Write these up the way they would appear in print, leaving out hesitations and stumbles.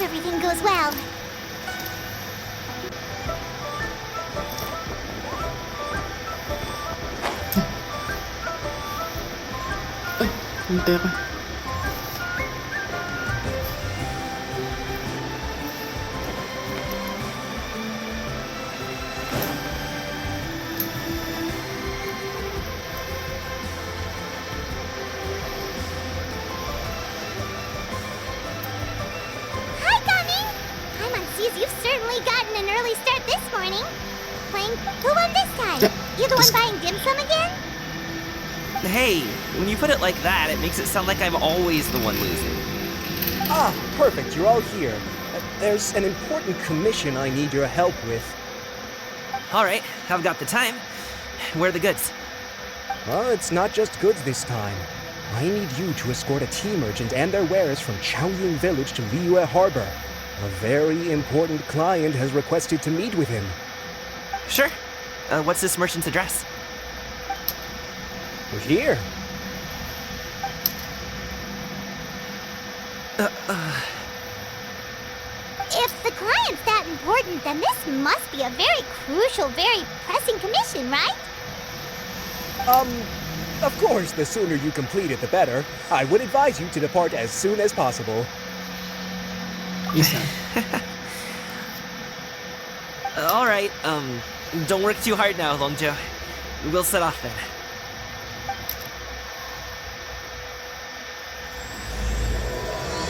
hope everything goes well. Yung pera. Hi, Gummy! Paimon sees you've certainly gotten an early start this morning. Playing who won this time? You the one buying dim sum again? Hey, when you put it like that, it makes it sound like I'm always the one losing. Ah, perfect, you're all here. There's an important commission I need your help with. Alright, I've got the time. Where are the goods? Well, it's not just goods this time. I need you to escort a tea merchant and their wares from Chaoying Village to Liyue Harbor. A very important client has requested to meet with him. Sure. What's this merchant's address? We're here. If the client's that important, then this must be a very crucial, very pressing commission, right? Of course, the sooner you complete it, the better. I would advise you to depart as soon as possible. Isa. Alright, don't work too hard now, Longjo. We'll set off then.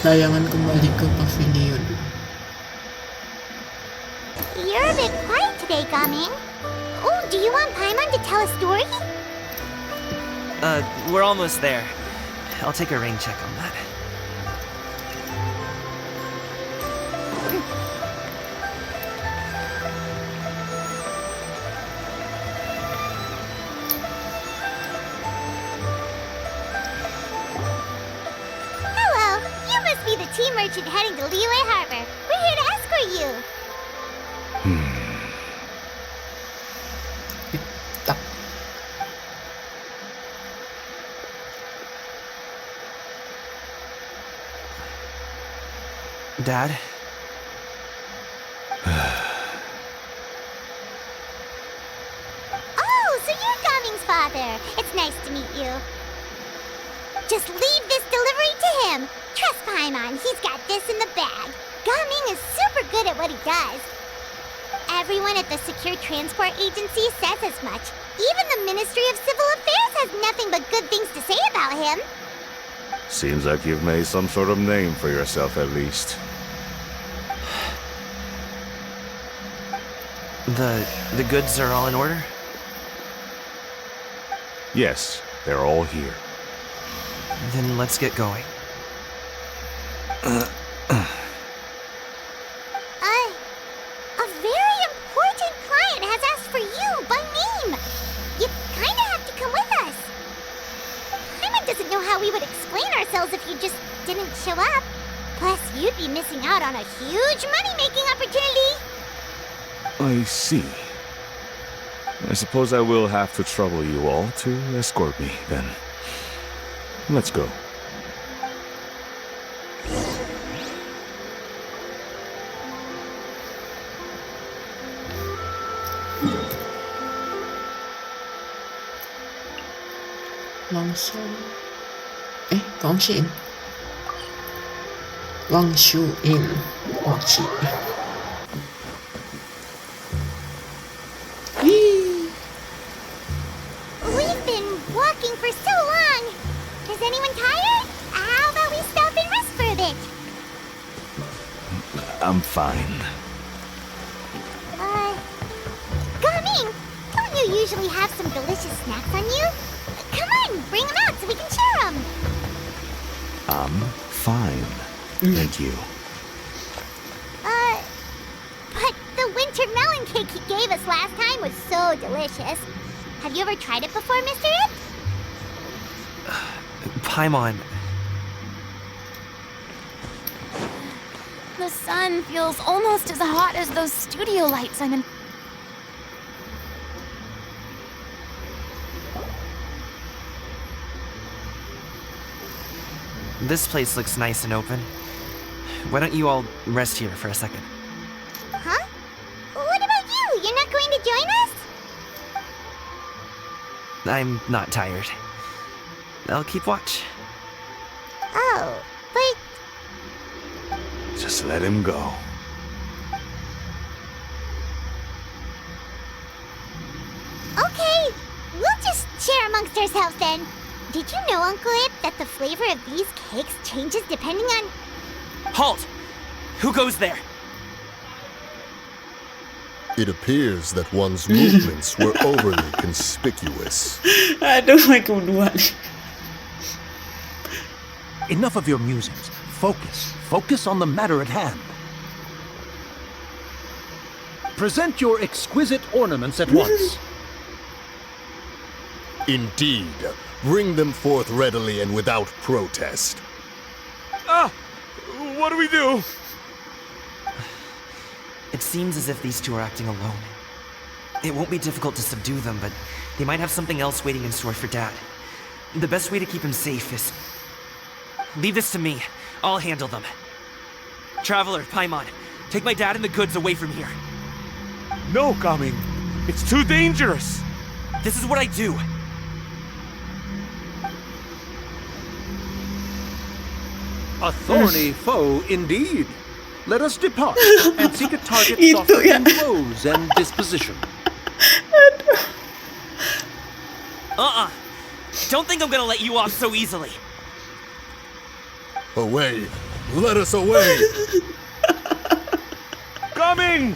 Layangan kung balik ko pa feel yun. You're a bit quiet today, Gaming. Oh, do you want Paimon to tell a story? We're almost there. I'll take a rain check on that. Hello, you must be the tea merchant heading to Liyue Harbor. We're here to escort you. Tak. Dad? Oh, so you're Gaming's father. It's nice to meet you. Just leave this delivery to him. Trust Paimon, he's got this in the bag. Gaming is super good at what he does. Everyone at the Secure Transport Agency says as much. Even the Ministry of Civil Affairs has nothing but good things to say about him. Seems like you've made some sort of name for yourself at least. The goods are all in order? Yes, they're all here. Then let's get going. A very important client has asked for you by name. You kinda have to come with us. Paimon doesn't know how we would explain ourselves if you just didn't show up. Plus, you'd be missing out on a huge money-making opportunity. I see. I suppose I will have to trouble you all to escort me, then. Let's go. Genshin. Genshin. Genshin. Genshin. We've been walking for so long. Is anyone tired? How about we stop and rest for a bit? I'm fine. Gaming, don't you usually have some delicious snacks on you? Come on, bring them out so we can share them. I'm fine. Thank you. But the winter melon cake he gave us last time was so delicious. Have you ever tried it before, Mr. It? Paimon. The sun feels almost as hot as those studio lights I'm in. This place looks nice and open. why don't you all rest here for a second? Huh? What about you? You're not going to join us? I'm not tired. I'll keep watch. Oh, but Just let him go. okay. We'll just share amongst ourselves then. Did you know, Uncle Ip, that the flavor of these cakes changes depending on... Halt! Who goes there? It appears that one's movements were overly conspicuous. Aduh, mereka berdua nih. Enough of your musings. Focus. Focus on the matter at hand. Present your exquisite ornaments at once. Indeed. Bring them forth readily and without protest. Ah! What do we do? It seems as if these two are acting alone. It won't be difficult to subdue them, but they might have something else waiting in store for Dad. The best way to keep him safe is... leave this to me. I'll handle them. Traveler, Paimon, take my dad and the goods away from here. No, Gaming. It's too dangerous. This is what I do. A thorny foe indeed. Let us depart and seek a target Itu softer ya. in clothes and disposition. Don't think I'm gonna let you off so easily. Away! Let us away! Gaming!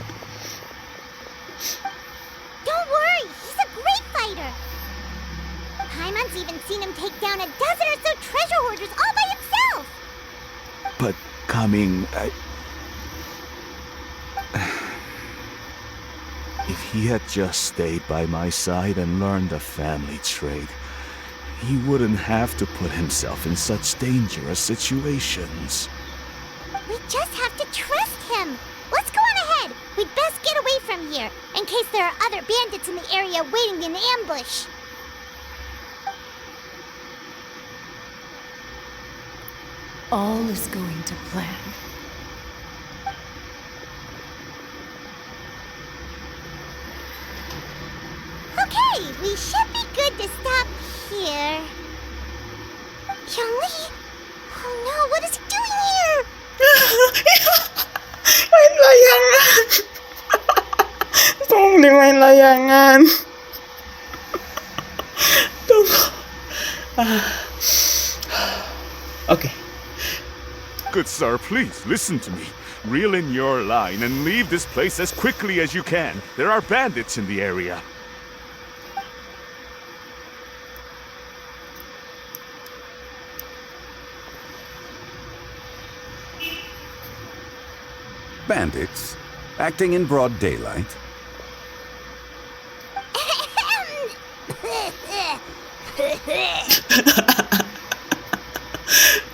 Don't worry, he's a great fighter. Paimon's even seen him take down a dozen or so treasure hoarders all by himself. But Gaming, if he had just stayed by my side and learned the family trade, he wouldn't have to put himself in such dangerous situations. We just have to trust him. Let's go on ahead. We'd best get away from here, in case there are other bandits in the area waiting in ambush. All is going to plan. Okay, we should be good to stop here. Youngli? Oh no, what is he doing here? Main layangan. Tunggu main layangan. Tunggu. Okay. Good sir, please listen to me. Reel in your line and leave this place as quickly as you can. There are bandits in the area. Bandits? Acting in broad daylight?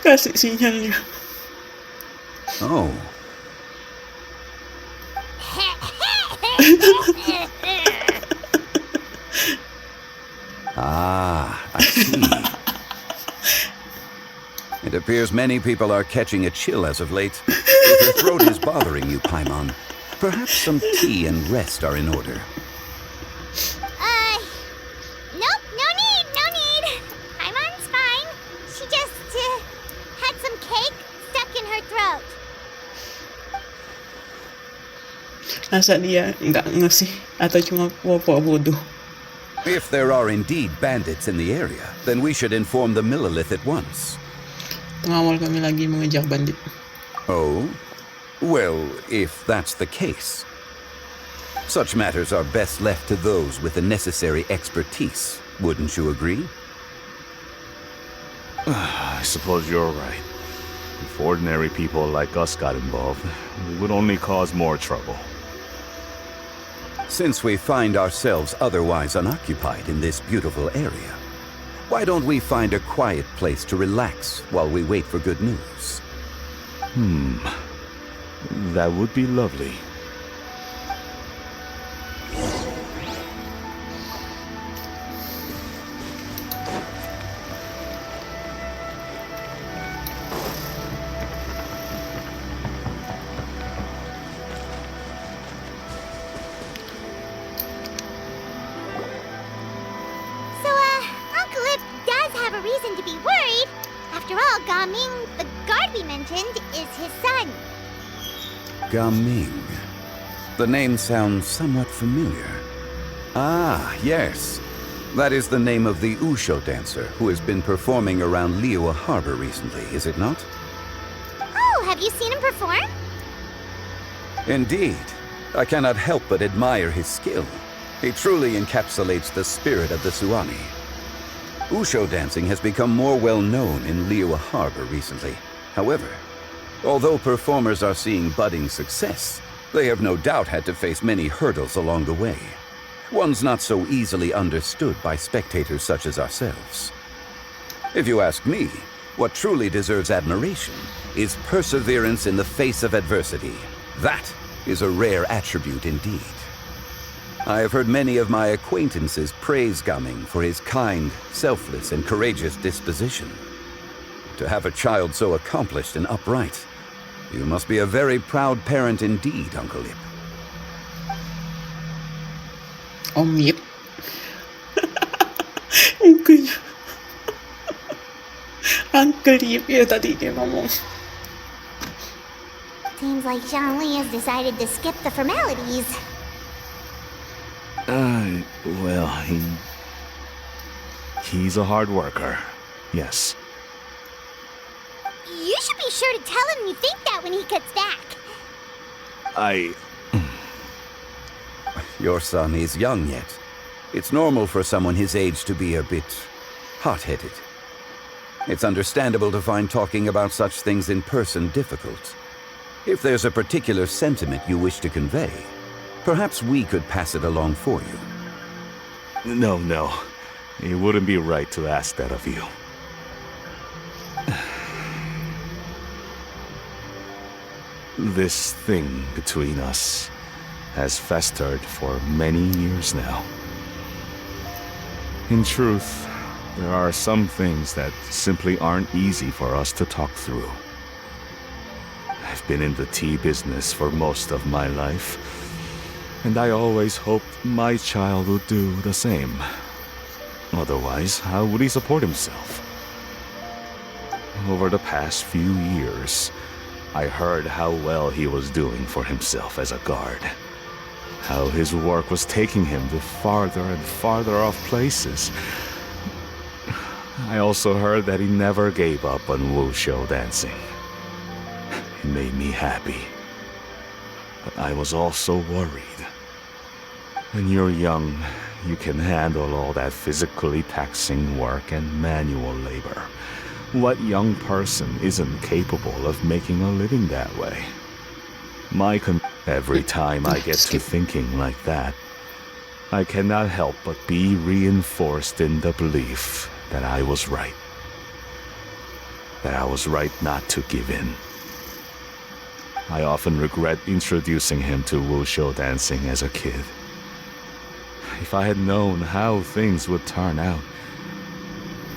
Kasih sinyalnya. Oh. Ah, I see. It appears many people are catching a chill as of late. If your throat is bothering you, Paimon, perhaps some tea and rest are in order. Nope, no need. Paimon's fine. She just, had some cake stuck in her throat. Masa dia nggak ngasih atau cuma pura-pura bodoh? If there are indeed bandits in the area, then we should inform the Millelith at once. Pengawal kami lagi mengejar bandit. Oh? Well, if that's the case. Such matters are best left to those with the necessary expertise, wouldn't you agree? I suppose you're right. If ordinary people like us got involved, it would only cause more trouble. Since we find ourselves otherwise unoccupied in this beautiful area, why don't we find a quiet place to relax while we wait for good news? That would be lovely. Gaming, the guard we mentioned, is his son. Gaming. The name sounds somewhat familiar. Ah, yes. That is the name of the Usho dancer who has been performing around Liyue Harbor recently, is it not? Oh, have you seen him perform? Indeed. I cannot help but admire his skill. He truly encapsulates the spirit of the Suami. Usho dancing has become more well known in Liyue Harbor recently. However, although performers are seeing budding success, they have no doubt had to face many hurdles along the way. Ones not so easily understood by spectators such as ourselves. If you ask me, what truly deserves admiration is perseverance in the face of adversity. That is a rare attribute indeed. I have heard many of my acquaintances praise Gaming for his kind, selfless, and courageous disposition. To have a child so accomplished and upright, you must be a very proud parent indeed, Uncle Ip. Om Yip. Uncle. Uncle Yip ya tadi dia ngomong. Seems like Zhongli has decided to skip the formalities. Well, he's a hard worker. Yes. You should be sure to tell him you think that when he gets back. Your son is young yet. It's normal for someone his age to be a bit hot-headed. It's understandable to find talking about such things in person difficult. If there's a particular sentiment you wish to convey, perhaps we could pass it along for you. No. It wouldn't be right to ask that of you. This thing between us has festered for many years now. In truth, there are some things that simply aren't easy for us to talk through. I've been in the tea business for most of my life, and I always hoped my child would do the same. Otherwise, how would he support himself? Over the past few years, I heard how well he was doing for himself as a guard. How his work was taking him to farther and farther off places. I also heard that he never gave up on wushu dancing. It made me happy. But I was also worried. When you're young, you can handle all that physically taxing work and manual labor. What young person isn't capable of making a living that way? Every time I get to thinking like that, I cannot help but be reinforced in the belief that I was right. That I was right not to give in. I often regret introducing him to wushu dancing as a kid. If I had known how things would turn out,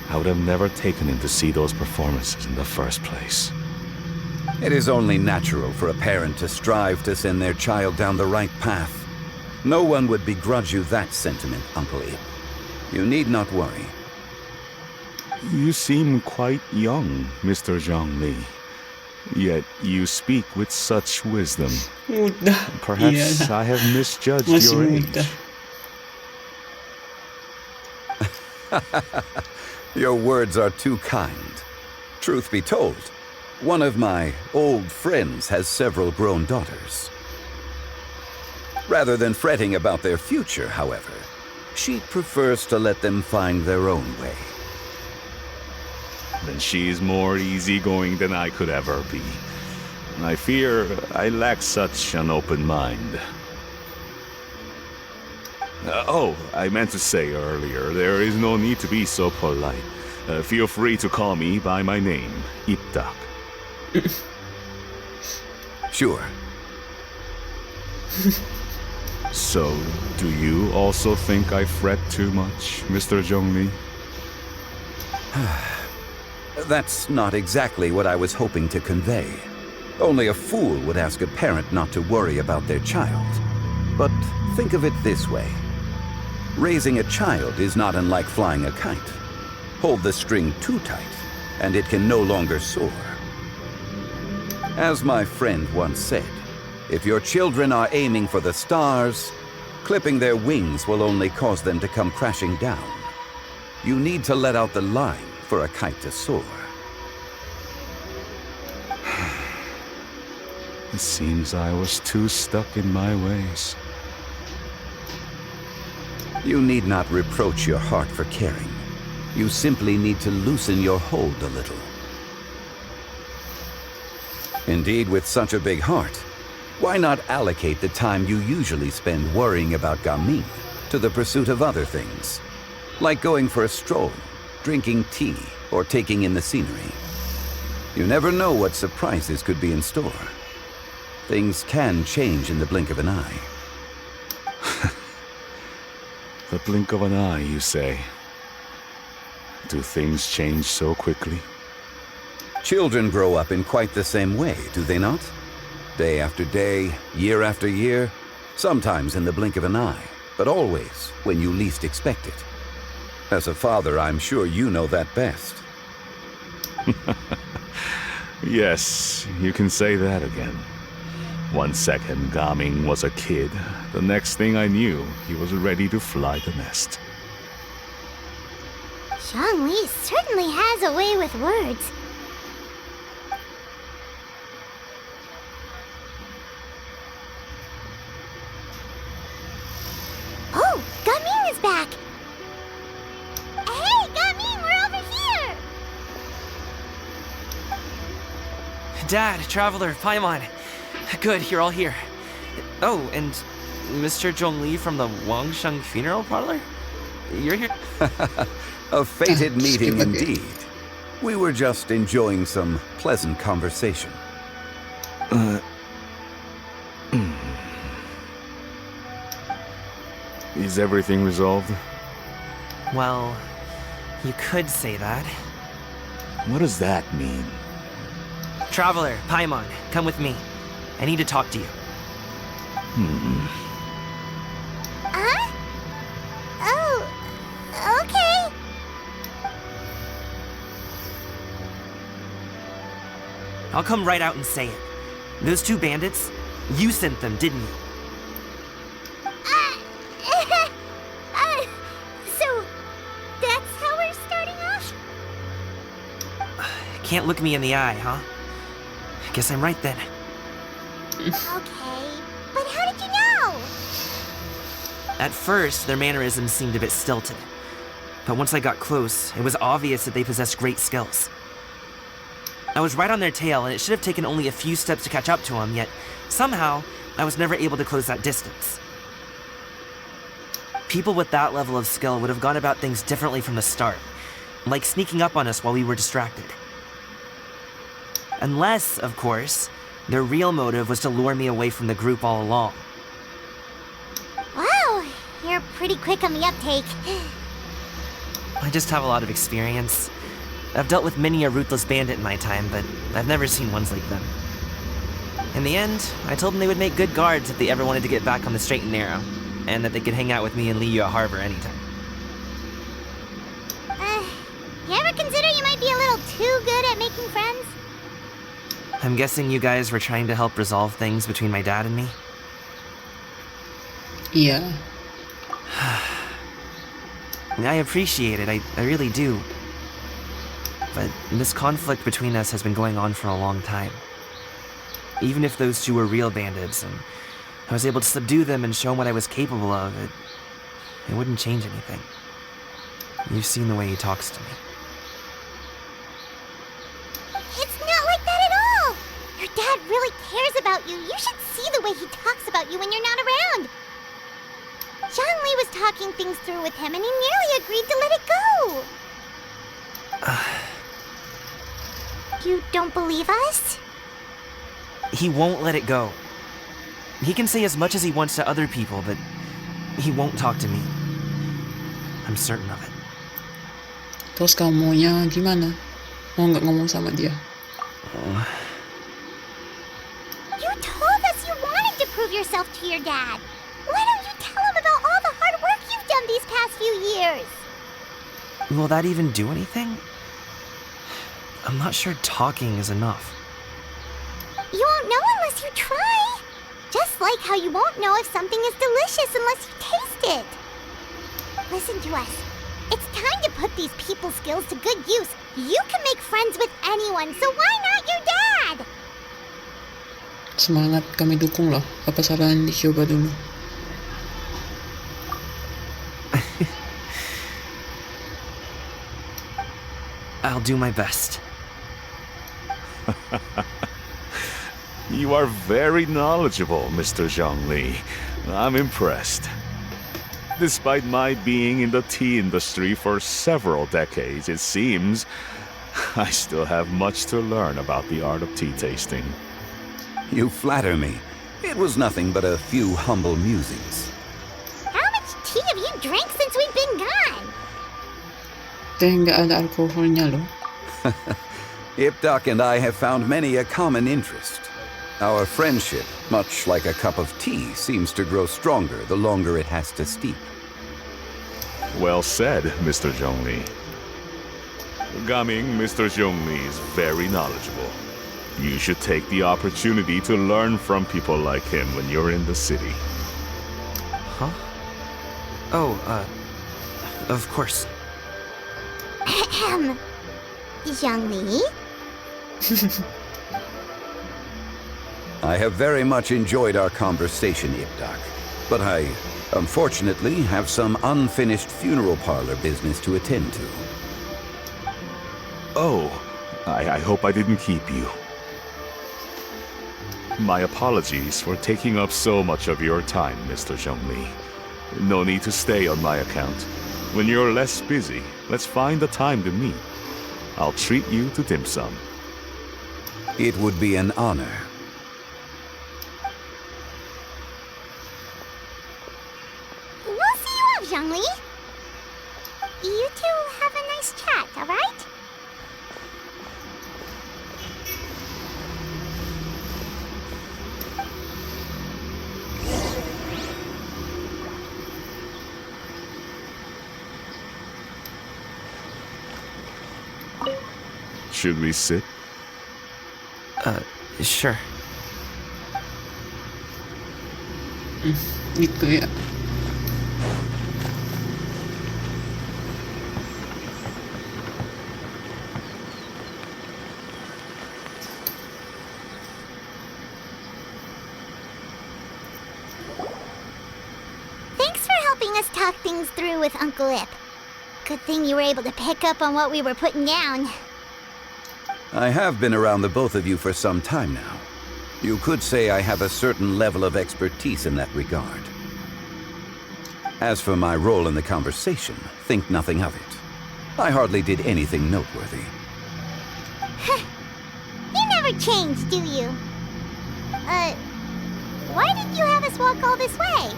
I would have never taken him to see those performances in the first place. It is only natural for a parent to strive to send their child down the right path. No one would begrudge you that sentiment, Uncle Ip. You need not worry. You seem quite young, Mr. Zhongli. Yet you speak with such wisdom. Muda. Perhaps Iyalah. I have misjudged Masih your muda. age. Your words are too kind. Truth be told, one of my old friends has several grown daughters. Rather than fretting about their future, however, she prefers to let them find their own way. Then she's more easygoing than I could ever be. I fear I lack such an open mind. I meant to say earlier, there is no need to be so polite. Feel free to call me by my name, Iptak. Sure. So, do you also think I fret too much, Mr. Zhongli? That's not exactly what I was hoping to convey. Only a fool would ask a parent not to worry about their child. But think of it this way. Raising a child is not unlike flying a kite. Hold the string too tight, and it can no longer soar. As my friend once said, if your children are aiming for the stars, clipping their wings will only cause them to come crashing down. You need to let out the line for a kite to soar. It seems I was too stuck in my ways. You need not reproach your heart for caring. You simply need to loosen your hold a little. Indeed, with such a big heart, why not allocate the time you usually spend worrying about Gaming to the pursuit of other things? Like going for a stroll, drinking tea, or taking in the scenery. You never know what surprises could be in store. Things can change in the blink of an eye. The blink of an eye, you say? Do things change so quickly? Children grow up in quite the same way, do they not? Day after day, year after year, sometimes in the blink of an eye, but always when you least expect it. As a father, I'm sure you know that best. Yes, you can say that again. 1 second, Gaming was a kid. The next thing I knew, he was ready to fly the nest. Zhongli certainly has a way with words. Oh, Gaming is back! Hey, Gaming, we're over here! Dad, Traveler, Paimon. Good, you're all here. Oh, and Mr. Zhongli from the Wangsheng Funeral Parlor? You're here? A fated meeting indeed. We were just enjoying some pleasant conversation. Is everything resolved? Well, you could say that. What does that mean? Traveler, Paimon, come with me. I need to talk to you. Huh? Oh, okay. I'll come right out and say it. Those two bandits, you sent them, didn't you? So, that's how we're starting off? Can't look me in the eye, huh? Guess I'm right then. Okay, but how did you know? At first, their mannerisms seemed a bit stilted. But once I got close, it was obvious that they possessed great skills. I was right on their tail, and it should have taken only a few steps to catch up to them, yet somehow, I was never able to close that distance. People with that level of skill would have gone about things differently from the start, like sneaking up on us while we were distracted. Unless, of course, their real motive was to lure me away from the group all along. Wow, you're pretty quick on the uptake. I just have a lot of experience. I've dealt with many a ruthless bandit in my time, but I've never seen ones like them. In the end, I told them they would make good guards if they ever wanted to get back on the straight and narrow, and that they could hang out with me in Liyue Harbor anytime. You ever consider you might be a little too good at making friends? I'm guessing you guys were trying to help resolve things between my dad and me? Yeah. I appreciate it, I really do. But this conflict between us has been going on for a long time. Even if those two were real bandits, and I was able to subdue them and show them what I was capable of, it wouldn't change anything. You've seen the way he talks to me. It's not like that at all! Your dad really cares about you. You should see the way he talks about you when you're not around. Zhongli was talking things through with him, and he nearly agreed to let it go. You don't believe us? He won't let it go. He can say as much as he wants to other people, but he won't talk to me. I'm certain of it. Terus kamu maunya gimana? Mau nggak ngomong sama dia? You told us you wanted to prove yourself to your dad. Why don't you tell him about all the hard work you've done these past few years? Will that even do anything? I'm not sure talking is enough. You won't know unless you try. Just like how you won't know if something is delicious unless you taste it. Listen to us. It's time to put these people skills to good use. You can make friends with anyone, so why not your dad? Semangat, kami dukung loh. Apa saran dicoba dulu? I'll do my best. You are very knowledgeable, Mr. Zhongli. I'm impressed. Despite my being in the tea industry for several decades, it seems I still have much to learn about the art of tea tasting. You flatter me. It was nothing but a few humble musings. How much tea have you drank since we've been gone? Ito yung nggak ada alcohol niya, lo. Ipdak and I have found many a common interest. Our friendship, much like a cup of tea, seems to grow stronger the longer it has to steep. Well said, Mr. Zhongli. Gaming, Mr. Zhongli is very knowledgeable. You should take the opportunity to learn from people like him when you're in the city. Huh? Oh, of course. Ahem. Zhongli? I have very much enjoyed our conversation, Ipdak, but I, unfortunately, have some unfinished funeral parlor business to attend to. Oh, I hope I didn't keep you. My apologies for taking up so much of your time, Mr. Zhongli. No need to stay on my account. When you're less busy, let's find a time to meet. I'll treat you to dim sum. It would be an honor. We'll see you off, Zhongli. You two have a nice chat, alright? Should we sit? Sure. Gitu ya. Thanks for helping us talk things through with Uncle Ip. Good thing you were able to pick up on what we were putting down. I have been around the both of you for some time now. You could say I have a certain level of expertise in that regard. As for my role in the conversation, think nothing of it. I hardly did anything noteworthy. You never change, do you? Why did you have us walk all this way?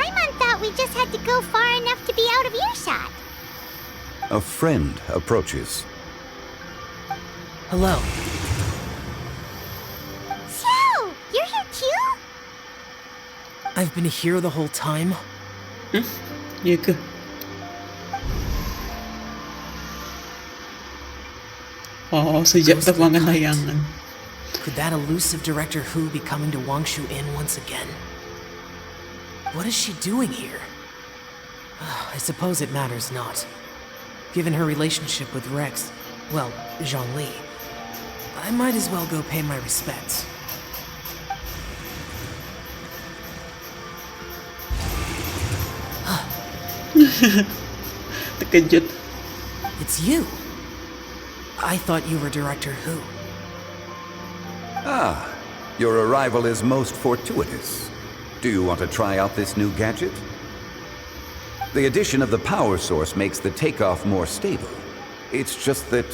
Paimon thought we just had to go far enough to be out of earshot. A friend approaches. Hello. So, you're here too? I've been here the whole time. Iya ke? Oh, sejak terbangkan layangan. Could that elusive Director Hu be coming to Wangshu Inn once again? What is she doing here? I suppose it matters not. Given her relationship with Rex, well, Zhongli, I might as well go pay my respects. Terkejut. It's you! I thought you were Director Hu. Ah, your arrival is most fortuitous. Do you want to try out this new gadget? The addition of the power source makes the takeoff more stable. It's just that...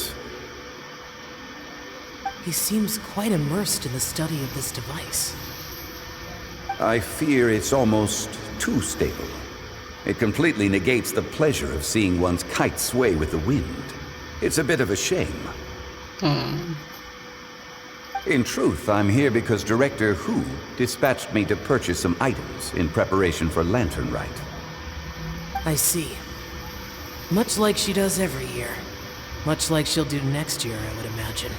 He seems quite immersed in the study of this device. I fear it's almost too stable. It completely negates the pleasure of seeing one's kite sway with the wind. It's a bit of a shame. In truth, I'm here because Director Hu dispatched me to purchase some items in preparation for Lantern Rite. I see. Much like she does every year. Much like she'll do next year, I would imagine.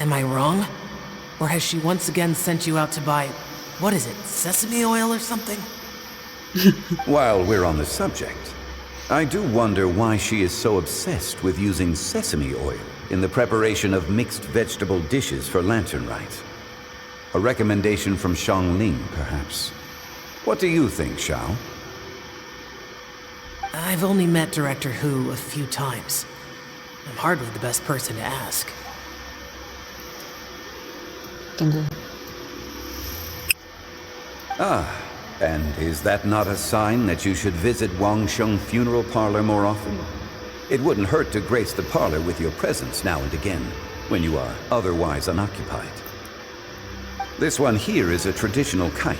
Am I wrong? Or has she once again sent you out to buy, what is it, sesame oil or something? While we're on the subject, I do wonder why she is so obsessed with using sesame oil in the preparation of mixed vegetable dishes for Lantern Rite. A recommendation from Xiangling, perhaps. What do you think, Xiao? I've only met Director Hu a few times. I'm hardly the best person to ask. Tunggu. And is that not a sign that you should visit Wangsheng Funeral Parlor more often? It wouldn't hurt to grace the parlor with your presence now and again, when you are otherwise unoccupied. This one here is a traditional kite,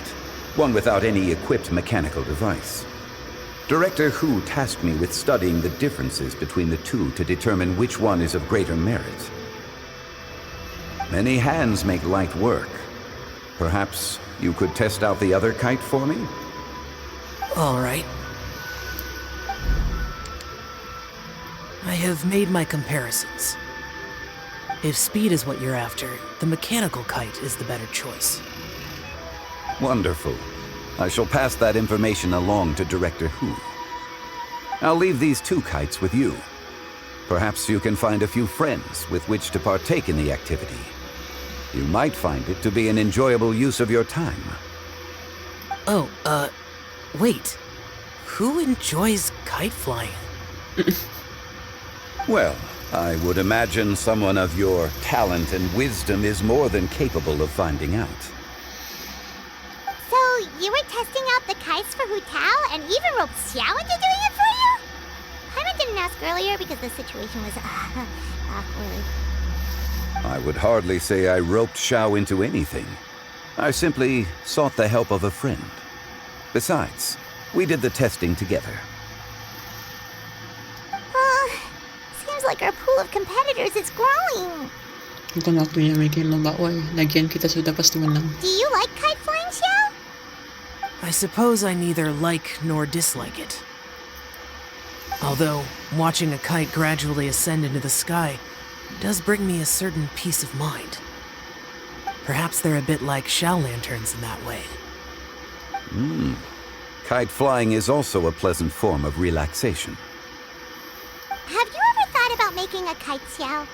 one without any equipped mechanical device. Director Hu tasked me with studying the differences between the two to determine which one is of greater merit. Many hands make light work. Perhaps you could test out the other kite for me? All right. I have made my comparisons. If speed is what you're after, the mechanical kite is the better choice. Wonderful. I shall pass that information along to Director Hu. I'll leave these two kites with you. Perhaps you can find a few friends with which to partake in the activity. You might find it to be an enjoyable use of your time. Oh, wait. Who enjoys kite flying? Well, I would imagine someone of your talent and wisdom is more than capable of finding out. So, you were testing out the kites for Hu Tao and even roped Xiao into doing it for you? Paimon didn't ask earlier because the situation was awkward. I would hardly say I roped Xiao into anything. I simply sought the help of a friend. Besides, we did the testing together. Seems like our pool of competitors is growing. Ito na waktunya may kinlumbawa eh. Lagyan kita sudah pasti menang. Do you like kite flying, Xiao? I suppose I neither like nor dislike it. Although, watching a kite gradually ascend into the sky does bring me a certain peace of mind. Perhaps they're a bit like shell lanterns in that way. Kite flying is also a pleasant form of relaxation. Have you ever thought about making a kite, Xiao?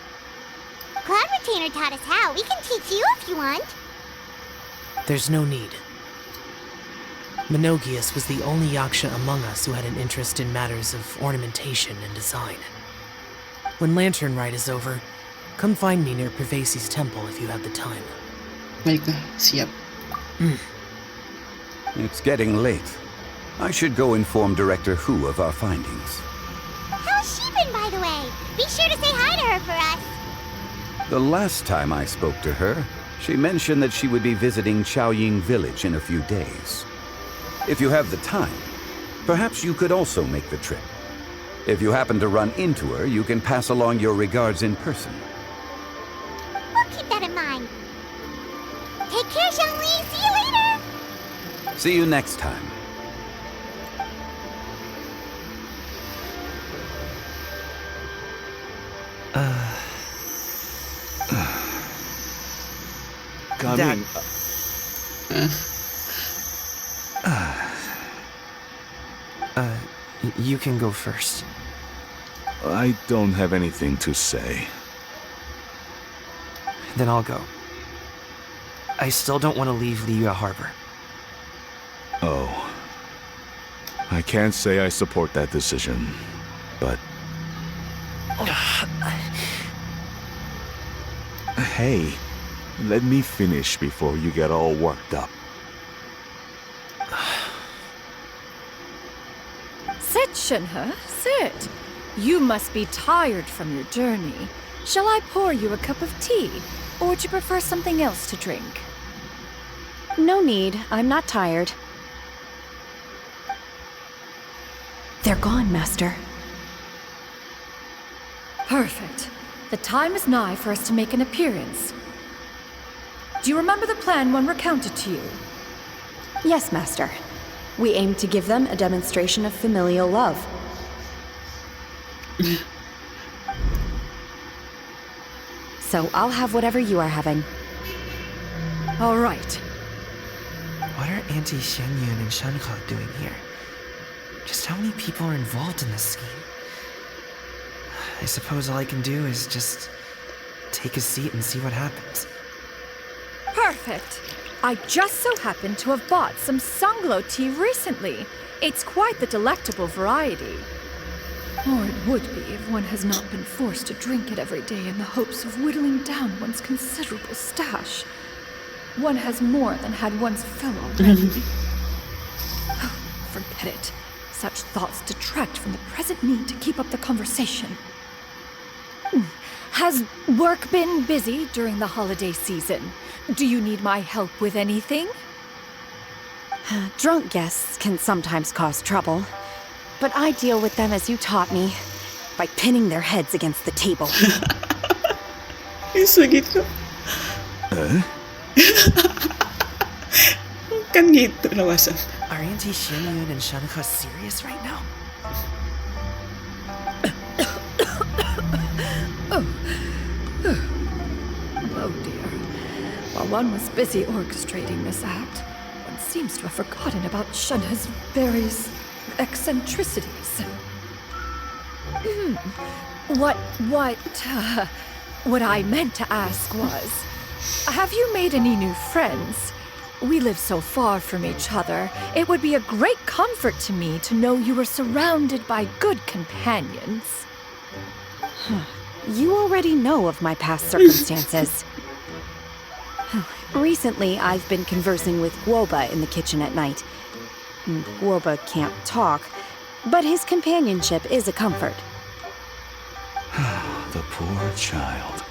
Cloud Retainer taught us how. We can teach you if you want. There's no need. Menogius was the only yaksha among us who had an interest in matters of ornamentation and design. When Lantern Rite is over, come find me near Pervasi's temple if you have the time. Baiklah, siap. It's getting late. I should go inform Director Hu of our findings. How's she been, by the way? Be sure to say hi to her for us. The last time I spoke to her, she mentioned that she would be visiting Chaoying Village in a few days. If you have the time, perhaps you could also make the trip. If you happen to run into her, you can pass along your regards in person. We'll keep that in mind. Take care, Xiangli. See you later. See you next time. Coming. You can go first. I don't have anything to say. Then I'll go. I still don't want to leave Liyue Harbor. Oh. I can't say I support that decision, but... Hey, let me finish before you get all worked up. Sit, Shenhe, sit. You must be tired from your journey. Shall I pour you a cup of tea, or would you prefer something else to drink? No need. I'm not tired. They're gone, Master. Perfect. The time is nigh for us to make an appearance. Do you remember the plan when recounted to you? Yes, Master. We aim to give them a demonstration of familial love. So I'll have whatever you are having. All right. What are Auntie Xianyun and Shenhe doing here? Just how many people are involved in this scheme? I suppose all I can do is just take a seat and see what happens. Perfect. I just so happen to have bought some Sanglo tea recently. It's quite the delectable variety. Or it would be if one has not been forced to drink it every day in the hopes of whittling down one's considerable stash. One has more than had one's fill already. Oh, forget it. Such thoughts detract from the present need to keep up the conversation. Has work been busy during the holiday season? Do you need my help with anything? Drunk guests can sometimes cause trouble, but I deal with them as you taught me, by pinning their heads against the table. Bisa gitu. Kan gitu lawasan. Are Auntie Xianyun and Shenhe serious right now? Oh dear. While one was busy orchestrating this act, one seems to have forgotten about Shenhe's various eccentricities. What I meant to ask was, have you made any new friends? We live so far from each other, it would be a great comfort to me to know you were surrounded by good companions. You already know of my past circumstances. Recently, I've been conversing with Guoba in the kitchen at night. Guoba can't talk, but his companionship is a comfort. The poor child.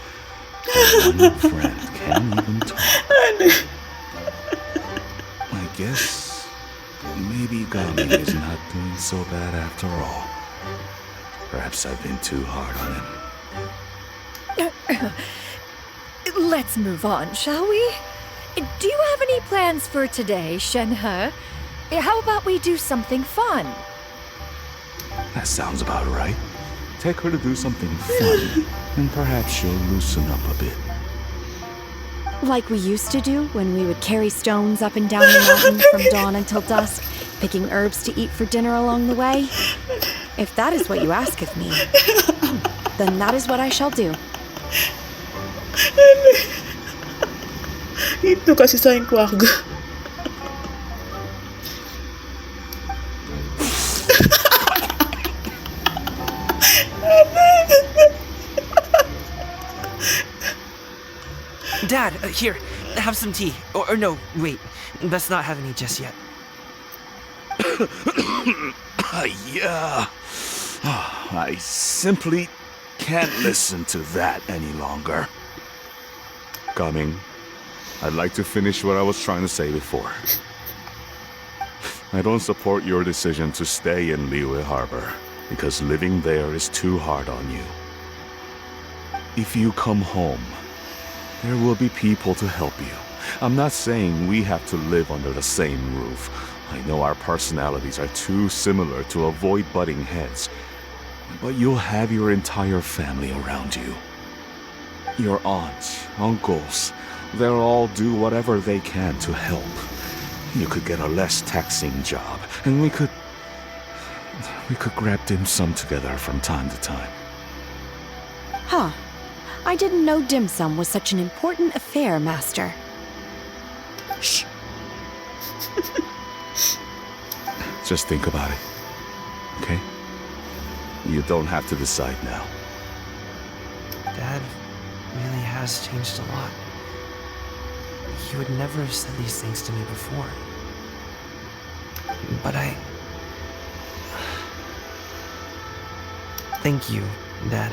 Her one friend can't even talk. I guess maybe Gaming is not doing so bad after all. Perhaps I've been too hard on him. Let's move on, shall we? Do you have any plans for today, Shenhe? How about we do something fun? That sounds about right. Take her to do something fun, and perhaps she'll loosen up a bit. Like we used to do when we would carry stones up and down the mountain from dawn until dusk, picking herbs to eat for dinner along the way. If that is what you ask of me, then that is what I shall do. Itu kasih sayang keluarga. Dad, here, have some tea. Or no, wait, best not have any just yet. Yeah. I simply can't listen to that any longer. Coming, I'd like to finish what I was trying to say before. I don't support your decision to stay in Liyue Harbor, because living there is too hard on you. If you come home, there will be people to help you. I'm not saying we have to live under the same roof. I know our personalities are too similar to avoid butting heads. But you'll have your entire family around you. Your aunts, uncles, they'll all do whatever they can to help. You could get a less taxing job, and we could grab dim sum together from time to time. Huh. I didn't know dim sum was such an important affair, Master. Shh. Just think about it, okay? You don't have to decide now. Dad really has changed a lot. He would never have said these things to me before. But Thank you, Dad.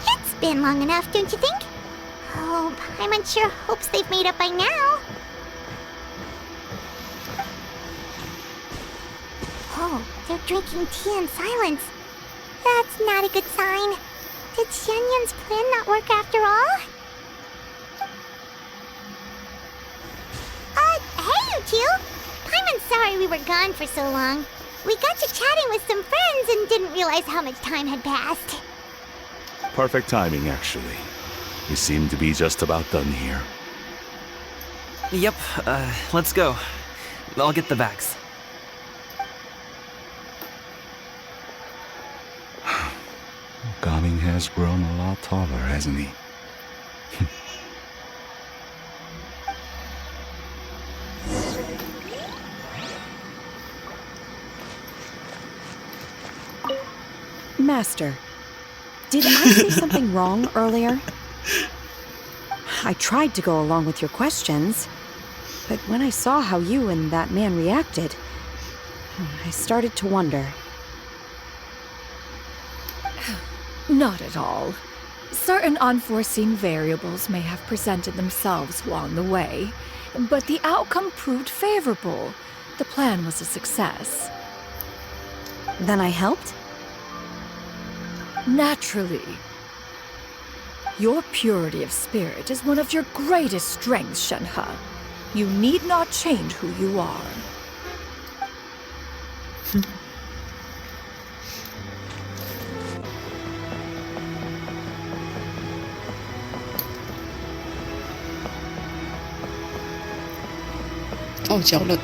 It's been long enough, don't you think? Oh, Paimon sure hopes they've made up by now. Oh, they're drinking tea in silence. That's not a good sign. Did Xianyun's plan not work after all? aren't you? Paimon's sorry we were gone for so long. We got to chatting with some friends and didn't realize how much time had passed. Perfect timing, actually. We seem to be just about done here. Yep, let's go. I'll get the bags. Gaming has grown a lot taller, hasn't he? Master, did I say something wrong earlier? I tried to go along with your questions, but when I saw how you and that man reacted, I started to wonder. Not at all. Certain unforeseen variables may have presented themselves along the way, but the outcome proved favorable. The plan was a success. Then I helped? Naturally. Your purity of spirit is one of your greatest strengths, Shenhe. You need not change who you are. Oh, Charlotte.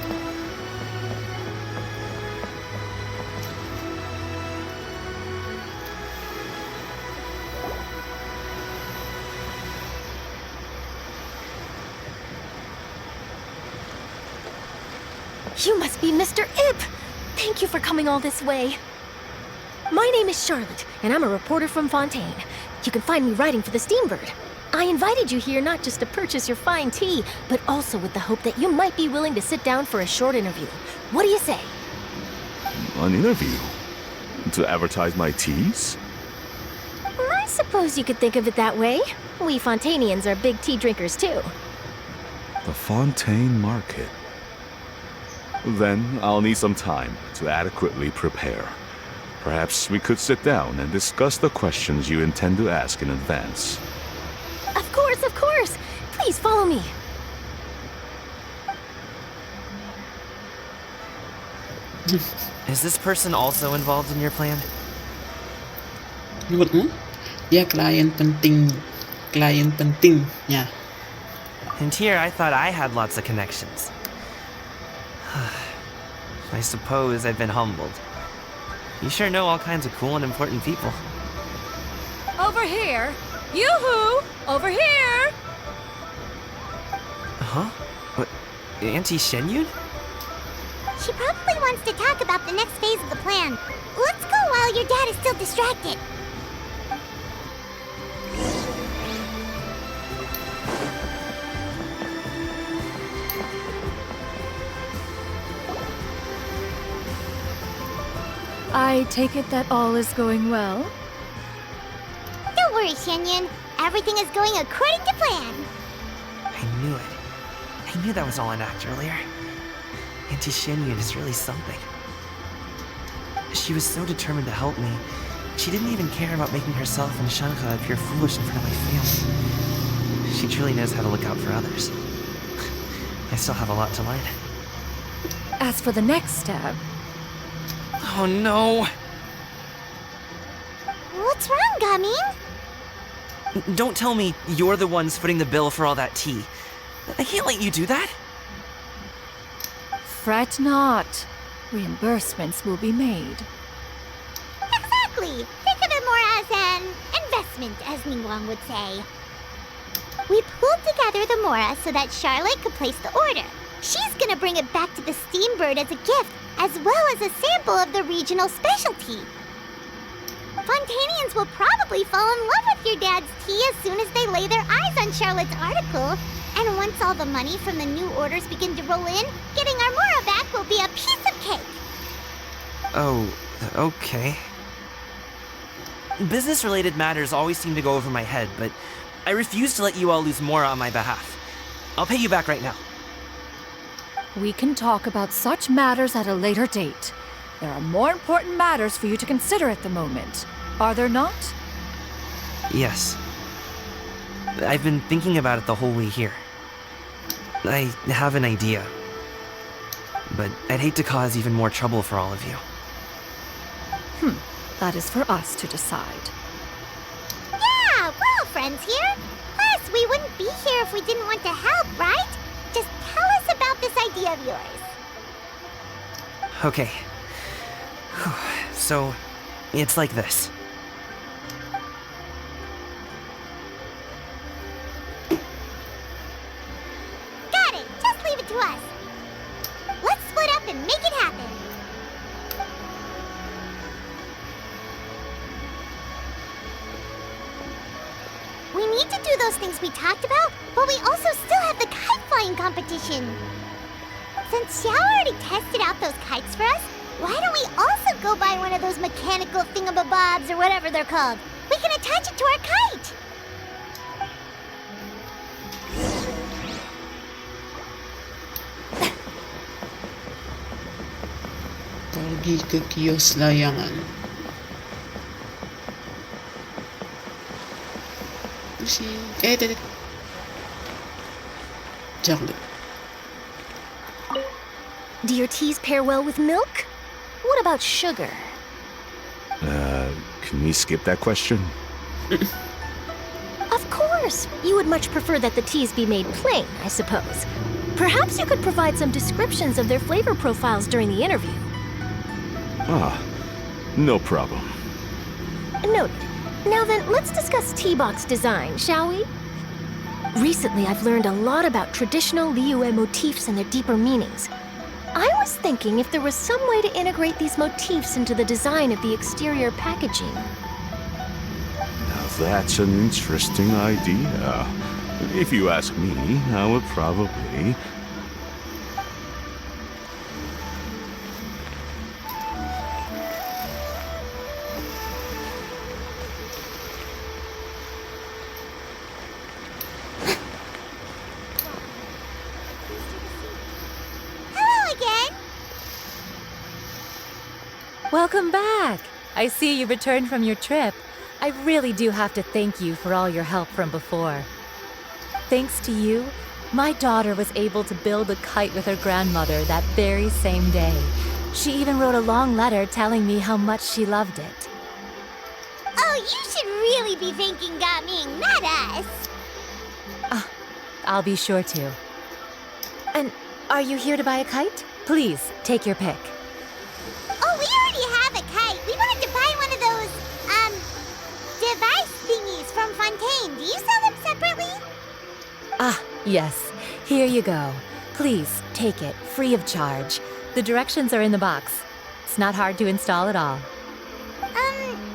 You must be Mr. Ip! Thank you for coming all this way. My name is Charlotte, and I'm a reporter from Fontaine. You can find me writing for the Steambird. I invited you here not just to purchase your fine tea, but also with the hope that you might be willing to sit down for a short interview. What do you say? An interview? To advertise my teas? I suppose you could think of it that way. We Fontainians are big tea drinkers too. The Fontaine Market. Then I'll need some time to adequately prepare. Perhaps we could sit down and discuss the questions you intend to ask in advance. Of course, of course! Please follow me. Is this person also involved in your plan? Ya, klien penting. Klien pentingnya. And here I thought I had lots of connections. I suppose I've been humbled. You sure know all kinds of cool and important people. Over here! Yoo-hoo! Over here! Huh? What? Auntie Shenyun? She probably wants to talk about the next phase of the plan. Let's go while your dad is still distracted. I take it that all is going well? Don't worry, Shenyun. Everything is going according to plan. I knew it. I knew that was all an act earlier. Auntie Shenyun is really something. She was so determined to help me. She didn't even care about making herself and Shenhe appear foolish in front of my family. She truly knows how to look out for others. I still have a lot to learn. As for the next step... Oh no! What's wrong, Gaming? Don't tell me you're the ones footing the bill for all that tea. I can't let you do that. Fret not. Reimbursements will be made. Exactly! Think of it more as an investment, as Ningguang would say. We pooled together the Mora so that Charlotte could place the order. She's gonna bring it back to the Steambird as a gift, as well as a sample of the regional specialty. Fontainians will probably fall in love with your dad's tea as soon as they lay their eyes on Charlotte's article. And once all the money from the new orders begin to roll in, getting our Mora back will be a piece of cake. Oh, okay. Business-related matters always seem to go over my head, but I refuse to let you all lose Mora on my behalf. I'll pay you back right now. We can talk about such matters at a later date. There are more important matters for you to consider at the moment, are there not? Yes. I've been thinking about it the whole way here. I have an idea. but I'd hate to cause even more trouble for all of you. That is for us to decide. Yeah, we're all friends here. Plus, we wouldn't be here if we didn't want to help, right? Just tell us about this idea of yours. Okay. So, it's like this. Got it. Just leave it to us. Let's split up and make it happen. We need to do those things we talked about, but we also still have the kite flying competition. Since Xiao already tested out those kites for us, why don't we also go buy one of those mechanical thingamabobs or whatever they're called? We can attach it to our kite. Pergi ke kios layangan. Chocolate. Do your teas pair well with milk? What about sugar? Can we skip that question? Of course! You would much prefer that the teas be made plain, I suppose. Perhaps you could provide some descriptions of their flavor profiles during the interview. Ah, no problem. Noted. Now then, let's discuss tea box design, shall we? Recently, I've learned a lot about traditional Liyue motifs and their deeper meanings. I was thinking if there was some way to integrate these motifs into the design of the exterior packaging. Now that's an interesting idea. If you ask me, I would probably... Welcome back! I see you returned from your trip. I really do have to thank you for all your help from before. Thanks to you, my daughter was able to build a kite with her grandmother that very same day. She even wrote a long letter telling me how much she loved it. Oh, you should really be thanking Gaming, not us. I'll be sure to. And are you here to buy a kite? Please, take your pick. Oh, we already have a kite. We wanted to buy one of those, device thingies from Fontaine. Do you sell them separately? Ah, yes. Here you go. Please, take it, free of charge. The directions are in the box. It's not hard to install at all.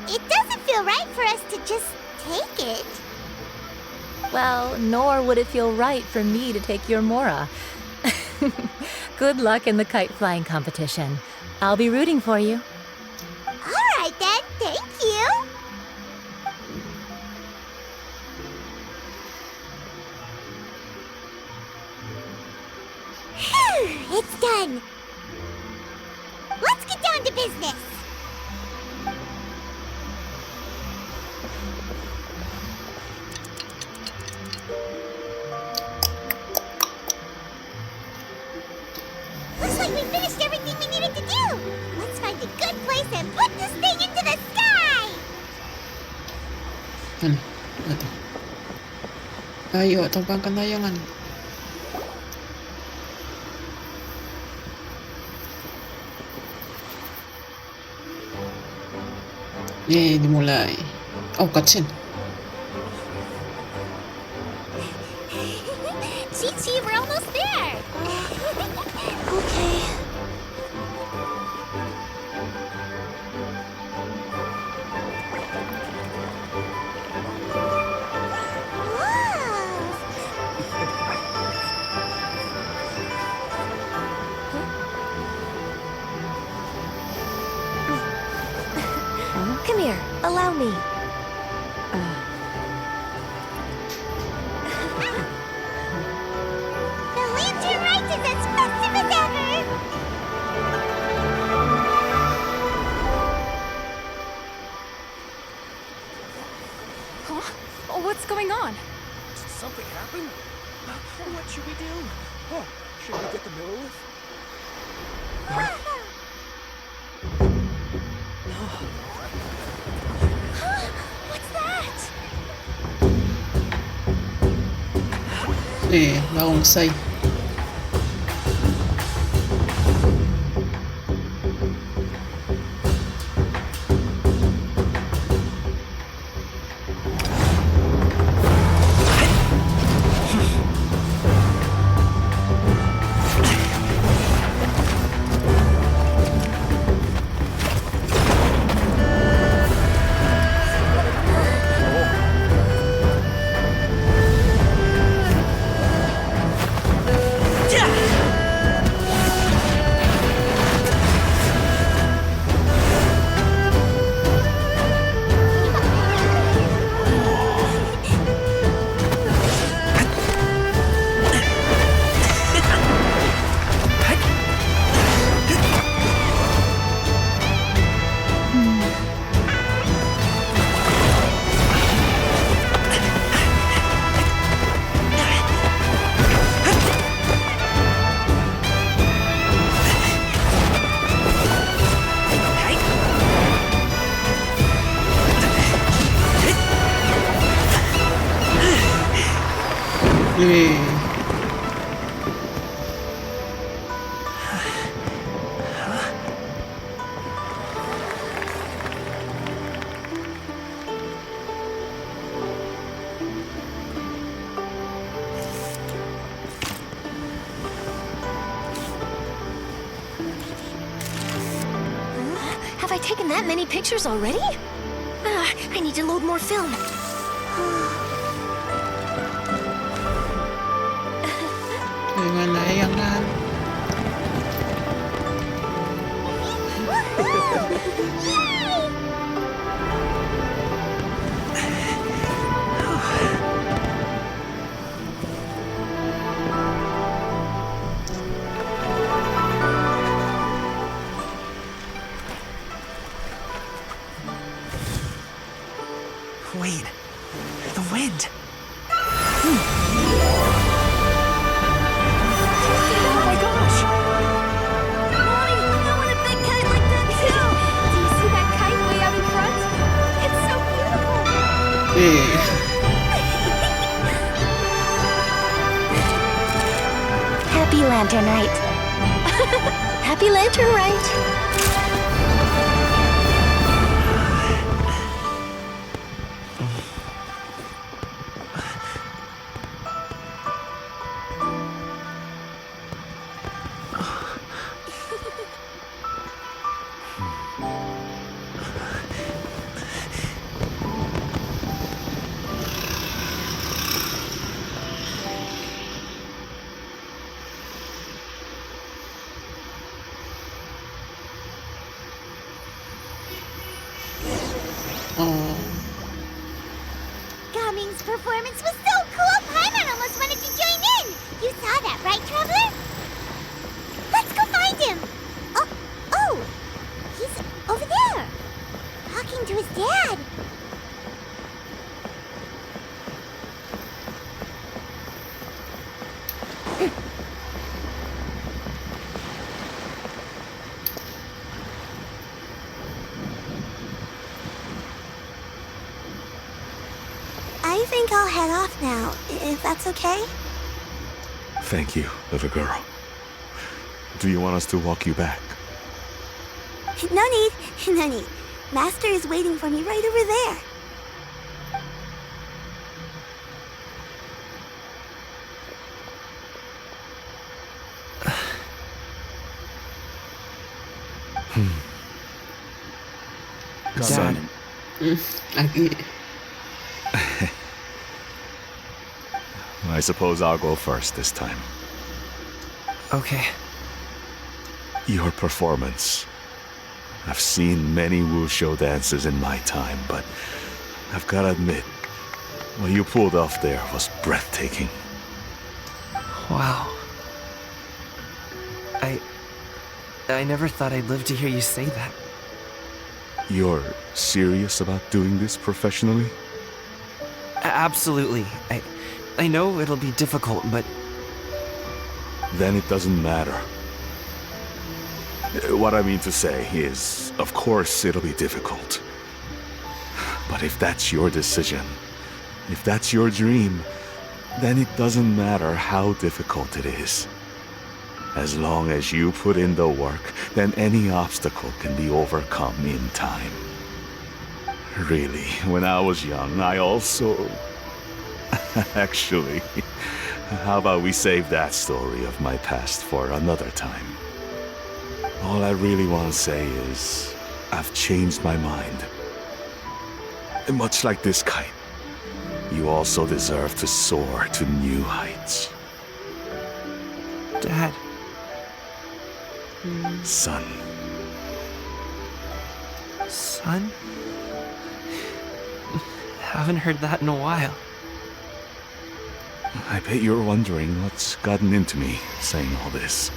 It doesn't feel right for us to just take it. Well, nor would it feel right for me to take your Mora. Good luck in the kite flying competition. I'll be rooting for you. All right then, thank you. Phew, it's done. Let's get down to business. Looks like we finished everything we needed to do. Let's find a good place and put this thing into the sky. Ano? Ito. Ayo, terbangkan layangan. Yeay, dimulai. Oh, cutscene. Chi-Chi, we're almost there. Okay. Come here, allow me. The lantern rite is as festive as ever. Huh? What's going on? Did something happen? What should we do? Oh, should we get the Millilith? What's that? Mahusay. Have I taken that many pictures already? I need to load more film. Wait, the wind. Oh my gosh! Mommy, I want a big kite like that too! Do you see that kite way out in front? It's so beautiful! Happy Lantern Rite. Happy Lantern Rite! Gaming's performance was so cool, Paimon almost wanted to join in. You saw that, right, Traveler? Let's go find him. Oh, he's over there, talking to his dad. I think I'll head off now, if that's okay. Thank you, little girl. Do you want us to walk you back? No need, no need. Master is waiting for me right over there. Son. I suppose I'll go first this time. Okay. Your performance. I've seen many wushou dances in my time, but I've gotta admit, what you pulled off there was breathtaking. Wow. I never thought I'd live to hear you say that. You're serious about doing this professionally? Absolutely. I know it'll be difficult, but... Then it doesn't matter. What I mean to say is, of course, it'll be difficult. But if that's your decision, if that's your dream, then it doesn't matter how difficult it is. As long as you put in the work, then any obstacle can be overcome in time. Really, when I was young, I also... Actually, how about we save that story of my past for another time? All I really want to say is, I've changed my mind. Much like this kite, you also deserve to soar to new heights. Dad. Son. Son? Haven't heard that in a while. I bet you're wondering what's gotten into me saying all this.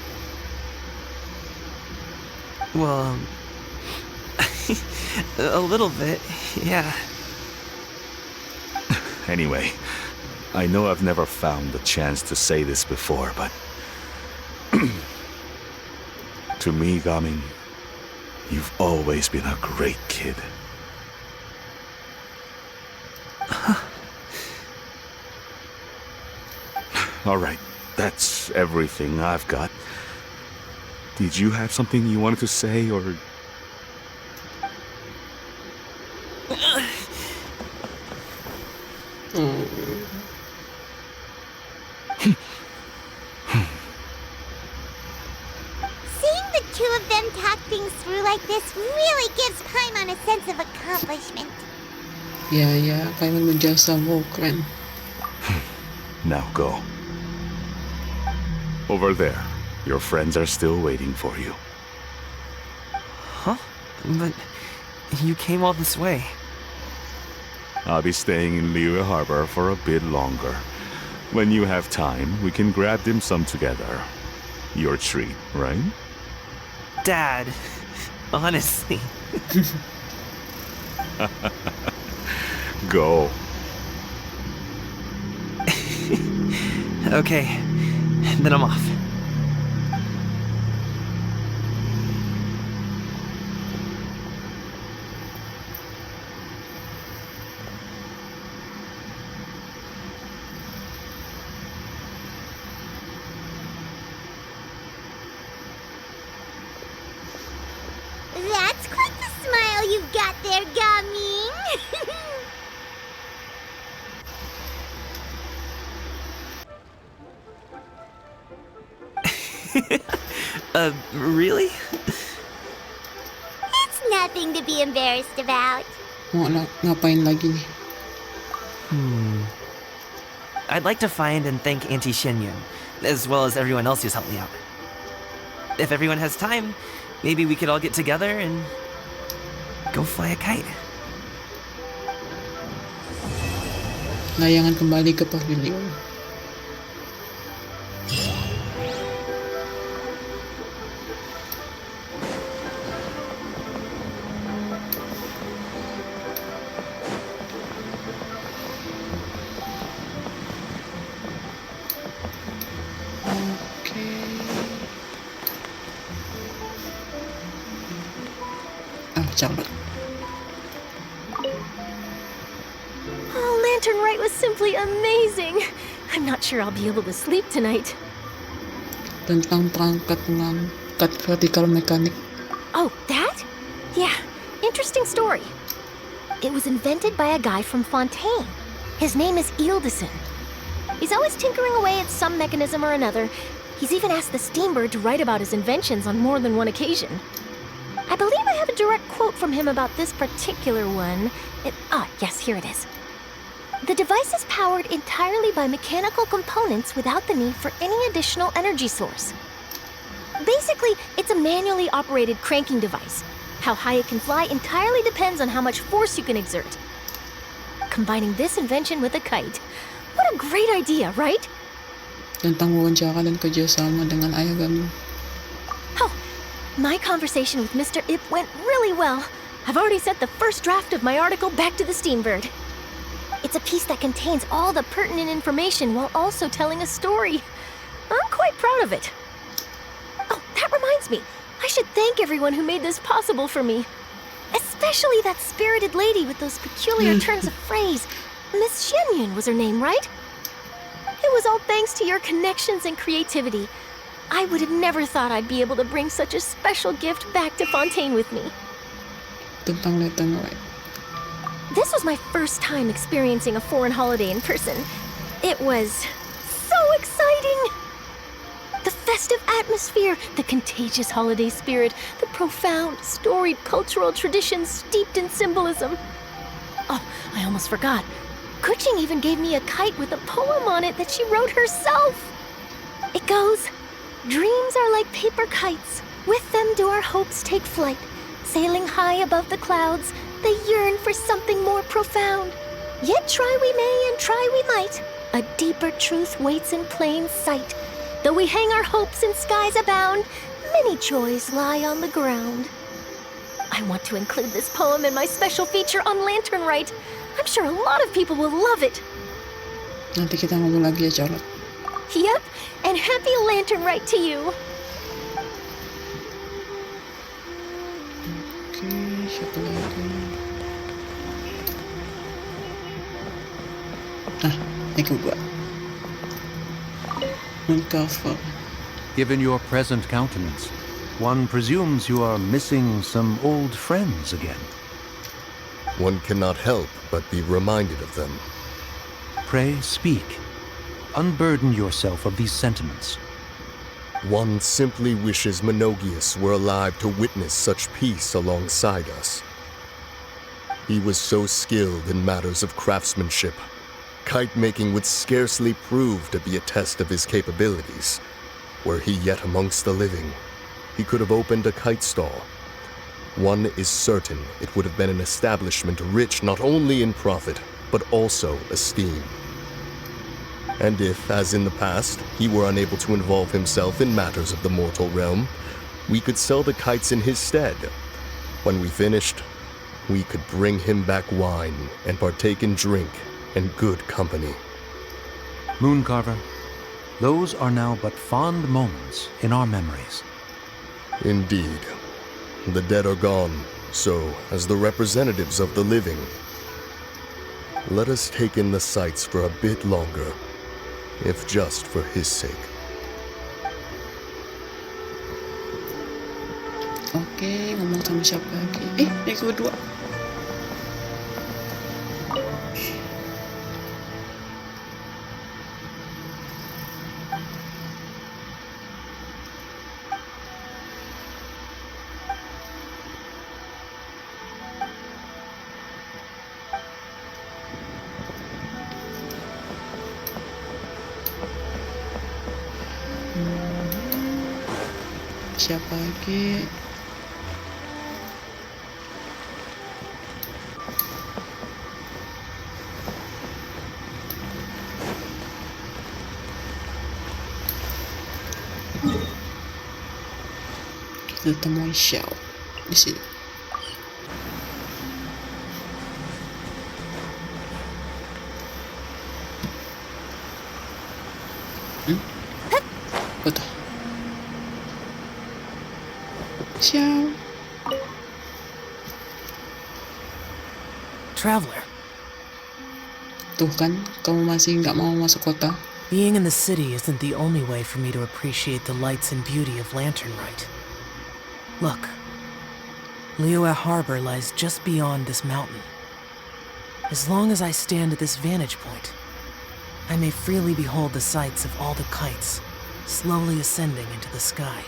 Well, a little bit, yeah. Anyway, I know I've never found the chance to say this before, but... to me, Gaming, you've always been a great kid. Alright, that's everything I've got. Did you have something you wanted to say, or... Seeing the two of them talk things through like this really gives Paimon a sense of accomplishment. Yeah, kayo mag-jasa mo, Kren. Now go. Over there. Your friends are still waiting for you. Huh? But you came all this way. I'll be staying in Liyue Harbor for a bit longer. When you have time, we can grab dim sum together. Your treat, right? Dad, honestly. Go. Okay, then I'm off. That's quite the smile you've got there, Gaming. Really? It's nothing to be embarrassed about. Ngapain lagi nih? I'd like to find and thank Auntie Xinyun, as well as everyone else who's helped me out. If everyone has time, maybe we could all get together and go fly a kite. Layangan kembali ke pavilion. Charlotte. Oh, Lantern Rite was simply amazing. I'm not sure I'll be able to sleep tonight. Tentang perangkat ng critical mechanic. Oh, that? Yeah, interesting story. It was invented by a guy from Fontaine. His name is Ildison. He's always tinkering away at some mechanism or another. He's even asked the Steambird to write about his inventions on more than one occasion. I believe I have a direct quote from him about this particular one. Yes, here it is. The device is powered entirely by mechanical components without the need for any additional energy source. Basically, it's a manually operated cranking device. How high it can fly entirely depends on how much force you can exert. Combining this invention with a kite. What a great idea, right? Tentang wawancara dan kerjasama dengan ayah kami. My conversation with Mr. Ip went really well. I've already sent the first draft of my article back to the Steambird. It's a piece that contains all the pertinent information while also telling a story. I'm quite proud of it. Oh, that reminds me. I I should thank everyone who made this possible for me. Especially that spirited lady with those peculiar turns of phrase. Miss Xianyun was her name, right? It was all thanks to your connections and creativity. I would have never thought I'd be able to bring such a special gift back to Fontaine with me. Tentang Leteng White. This was my first time experiencing a foreign holiday in person. It was so exciting! The festive atmosphere, the contagious holiday spirit, the profound, storied cultural traditions steeped in symbolism. Oh, I almost forgot. Kuching even gave me a kite with a poem on it that she wrote herself. It goes, "Dreams are like paper kites. With them do our hopes take flight. Sailing high above the clouds, they yearn for something more profound. Yet try we may and try we might. A deeper truth waits in plain sight. Though we hang our hopes in skies abound, many joys lie on the ground." I want to include this poem in my special feature on Lantern Rite. I'm sure a lot of people will love it. Nanti kita ngomong lagi ya, Charlotte. Yep, and happy Lantern Rite to you. Oke, siapa lagi? Yang kedua. Uncover. Given your present countenance, one presumes you are missing some old friends again. One cannot help but be reminded of them. Pray speak. Unburden yourself of these sentiments. One simply wishes Menogius were alive to witness such peace alongside us. He was so skilled in matters of craftsmanship. Kite-making would scarcely prove to be a test of his capabilities. Were he yet amongst the living, he could have opened a kite stall. One is certain it would have been an establishment rich not only in profit, but also esteem. And if, as in the past, he were unable to involve himself in matters of the mortal realm, we could sell the kites in his stead. When we finished, we could bring him back wine and partake in drink and good company. Mooncarver, those are now but fond moments in our memories. Indeed. The dead are gone, so, as the representatives of the living, let us take in the sights for a bit longer, if just for his sake. Oke, ngomong sama siapa lagi? Yang kedua. Siapa lagi? Kita temui Xiao di sini. Betul. Xiao. Traveler. Tuh kan, kamu masih nggak mau masuk kota. Being in the city isn't the only way for me to appreciate the lights and beauty of Lantern Rite. Look, Liyue Harbor lies just beyond this mountain. As long as I stand at this vantage point, I may freely behold the sights of all the kites slowly ascending into the sky.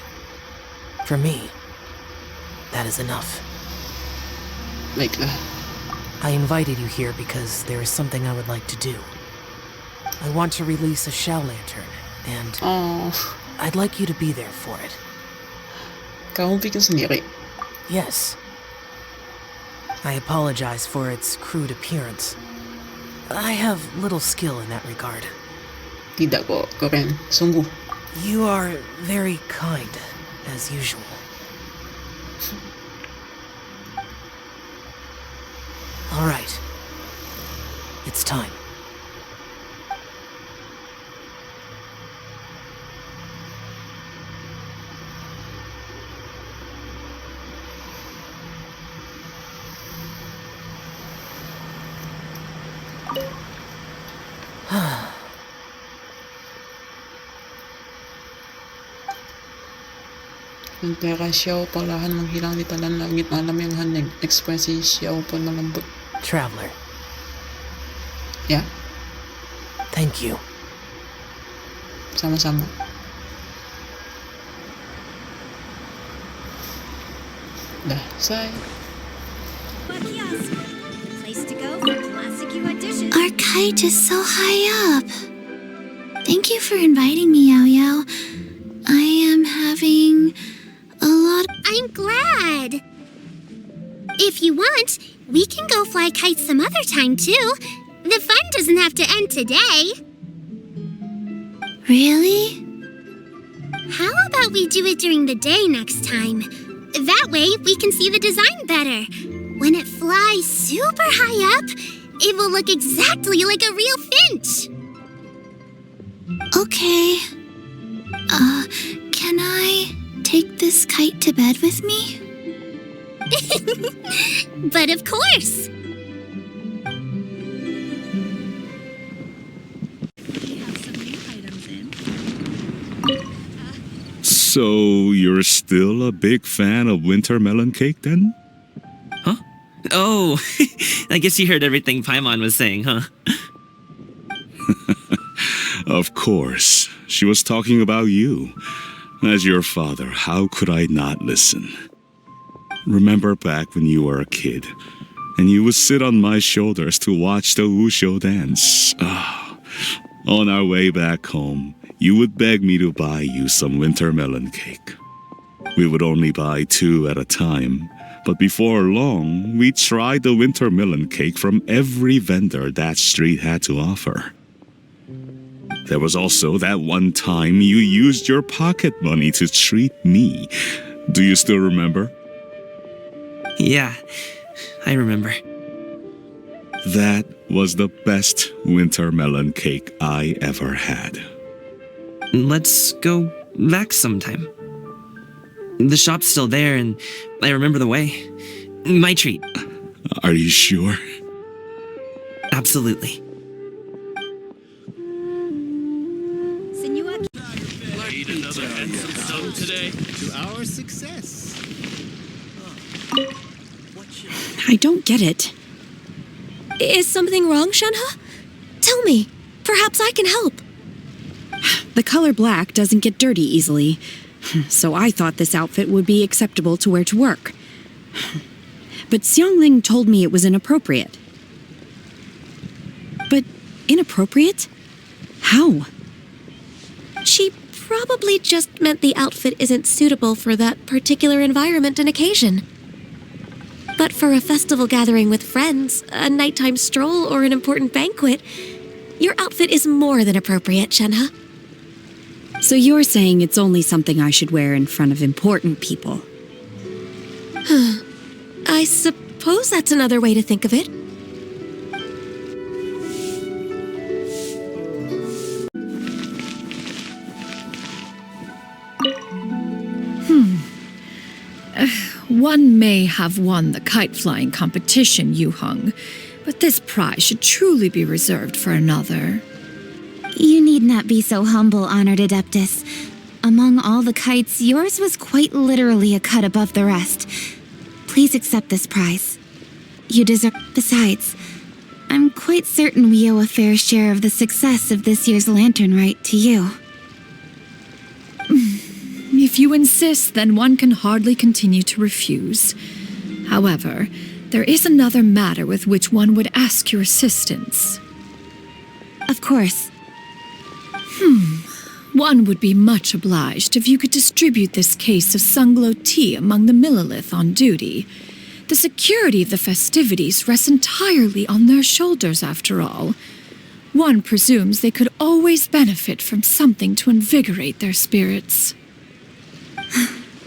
For me, that is enough. Baiklah. I invited you here because there is something I would like to do. I want to release a shell lantern, and I'd like you to be there for it. Kamu bikin sendiri? Yes. I apologize for its crude appearance. I have little skill in that regard. Tidak kok, keren. Sungguh. You are very kind, as usual. All right. It's time. Nagpera siya palahan manghilang di talan langit alam yang hanig. Ekspresi siya pun malambot. Traveler, Ya, thank you. sama-sama. Dah, say. Our kite is so high up. Thank you for inviting me, Yao Yao. I am having a lot. I'm glad. If you want, we can go fly kites some other time too. The fun doesn't have to end today. Really? How about we do it during the day next time? That way we can see the design better. When it flies super high up, it will look exactly like a real finch. Okay. Can I take this kite to bed with me? But of course. So, you're still a big fan of winter melon cake then? Huh? Oh, I guess you heard everything Paimon was saying, huh? Of course. She was talking about you. As your father, how could I not listen? Remember back when you were a kid, and you would sit on my shoulders to watch the Wushu dance. On our way back home, you would beg me to buy you some winter melon cake. We would only buy 2 at a time, but before long, we tried the winter melon cake from every vendor that street had to offer. There was also that one time you used your pocket money to treat me. Do you still remember? Yeah, I remember. That was the best winter melon cake I ever had. Let's go back sometime. The shop's still there, and I remember the way. My treat. Are you sure? Absolutely. To our success. I don't get it. Is something wrong, Shenhe? Tell me. Perhaps I can help. The color black doesn't get dirty easily, so I thought this outfit would be acceptable to wear to work. But Xiangling told me it was inappropriate. But inappropriate? How? She probably just meant the outfit isn't suitable for that particular environment and occasion. But for a festival gathering with friends, a nighttime stroll, or an important banquet, your outfit is more than appropriate, Shenhe. So you're saying it's only something I should wear in front of important people? I suppose that's another way to think of it. One may have won the kite-flying competition, Yuheng, but this prize should truly be reserved for another. You need not be so humble, Honored Adeptus. Among all the kites, yours was quite literally a cut above the rest. Please accept this prize. You deserve... Besides, I'm quite certain we owe a fair share of the success of this year's Lantern Rite to you. If you insist, then one can hardly continue to refuse. However, there is another matter with which one would ask your assistance. Of course. One would be much obliged if you could distribute this case of Sunglow tea among the Millilith on duty. The security of the festivities rests entirely on their shoulders, after all. One presumes they could always benefit from something to invigorate their spirits.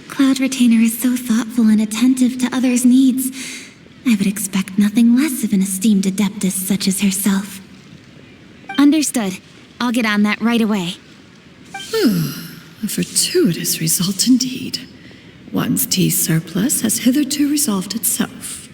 Cloud Retainer is so thoughtful and attentive to others' needs. I would expect nothing less of an esteemed adeptus such as herself. Understood. I'll get on that right away. A fortuitous result indeed. One's tea surplus has hitherto resolved itself.